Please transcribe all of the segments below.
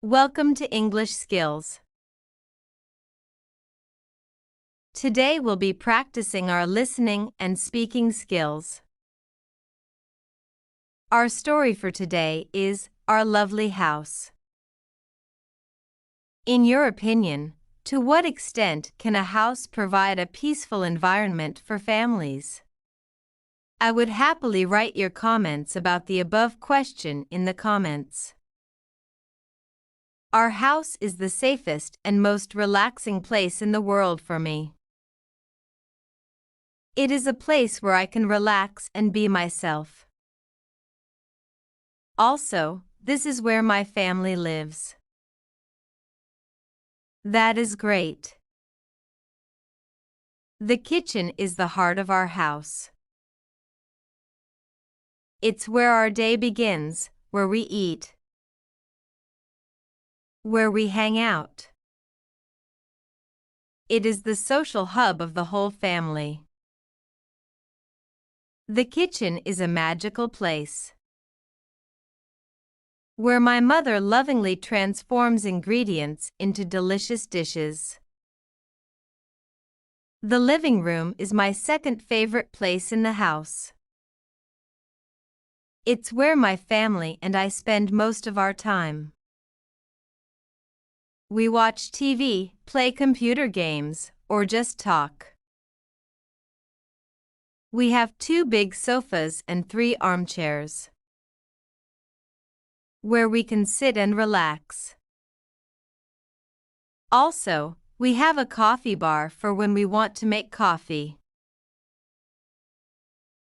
Welcome to English Skills. Today we'll be practicing our listening and speaking skills. Our story for today is Our Lovely House. In your opinion, to what extent can a house provide a peaceful environment for families? I would happily write your comments about the above question in the comments. Our house is the safest and most relaxing place in the world for me. It is a place where I can relax and be myself. Also, this is where my family lives. That is great. The kitchen is the heart of our house. It's where our day begins, where we eat, where we hang out. It is the social hub of the whole family. The kitchen is a magical place where my mother lovingly transforms ingredients into delicious dishes. The living room is my second favorite place in the house. It's where my family and I spend most of our time. We watch TV, play computer games, or just talk. We have 2 big sofas and 3 armchairs where we can sit and relax. Also, we have a coffee bar for when we want to make coffee.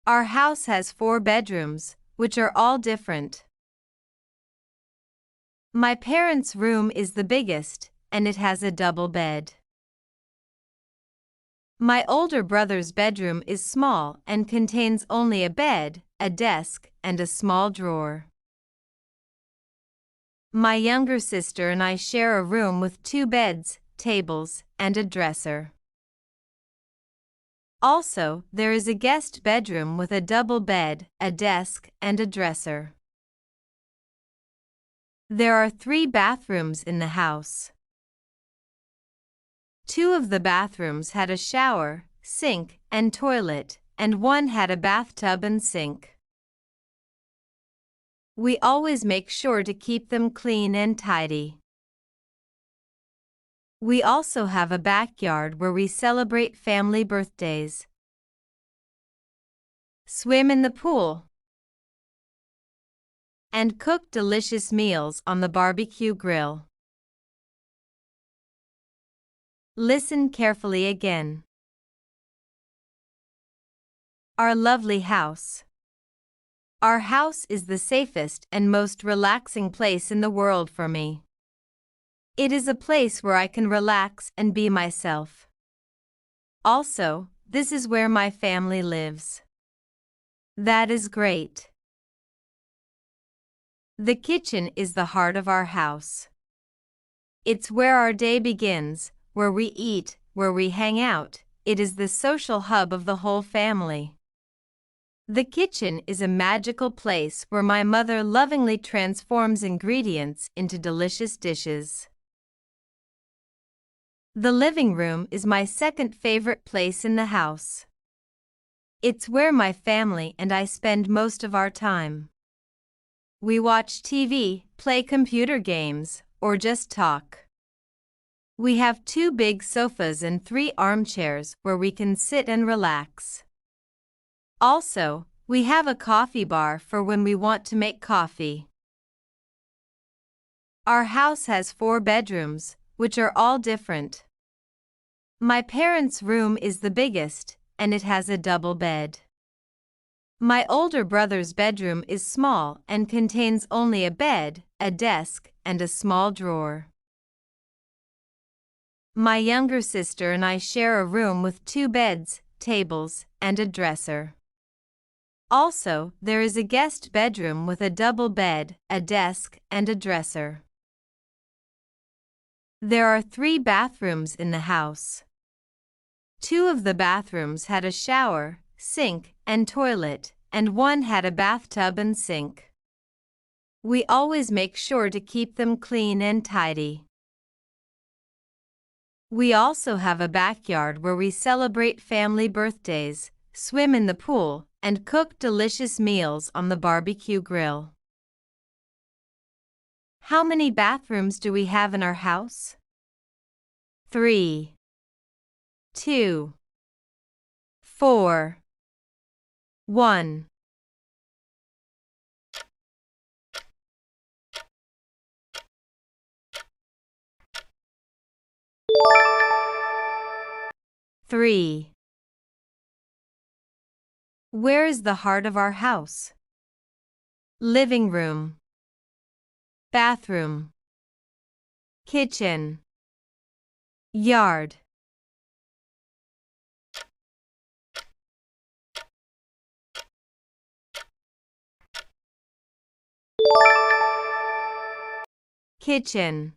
Our house has 4 bedrooms, which are all different. My parents' room is the biggest, and it has a double bed. My older brother's bedroom is small and contains only a bed, a desk, and a small drawer. My younger sister and I share a room with 2 beds, tables, and a dresser. Also, there is a guest bedroom with a double bed, a desk, and a dresser. There are 3 bathrooms in the house. 2 of the bathrooms had a shower, sink, and toilet, and 1 had a bathtub and sink. We always make sure to keep them clean and tidy. We also have a backyard where we celebrate family birthdays, swim in the pool, and cook delicious meals on the barbecue grill. Listen carefully again. Our lovely house. Our house is the safest and most relaxing place in the world for me. It is a place where I can relax and be myself. Also, this is where my family lives. That is great. The kitchen is the heart of our house. It's where our day begins, where we eat, where we hang out. It is the social hub of the whole family. The kitchen is a magical place where my mother lovingly transforms ingredients into delicious dishes. The living room is my second favorite place in the house. It's where my family and I spend most of our time. We watch TV, play computer games, or just talk. We have 2 big sofas and 3 armchairs where we can sit and relax. Also, we have a coffee bar for when we want to make coffee. Our house has 4 bedrooms, which are all different. My parents' room is the biggest, and it has a double bed. My older brother's bedroom is small and contains only a bed, a desk, and a small drawer. My younger sister and I share a room with 2 beds, tables, and a dresser. Also, there is a guest bedroom with a double bed, a desk, and a dresser. There are 3 bathrooms in the house. 2 of the bathrooms had a shower, sink, and toilet, and 1 had a bathtub and sink. We always make sure to keep them clean and tidy. We also have a backyard where we celebrate family birthdays, swim in the pool, and cook delicious meals on the barbecue grill. How many bathrooms do we have in our house? 3, 2, 4, 1. Three. Where is the heart of our house? Living room, bathroom, kitchen, yard. Kitchen.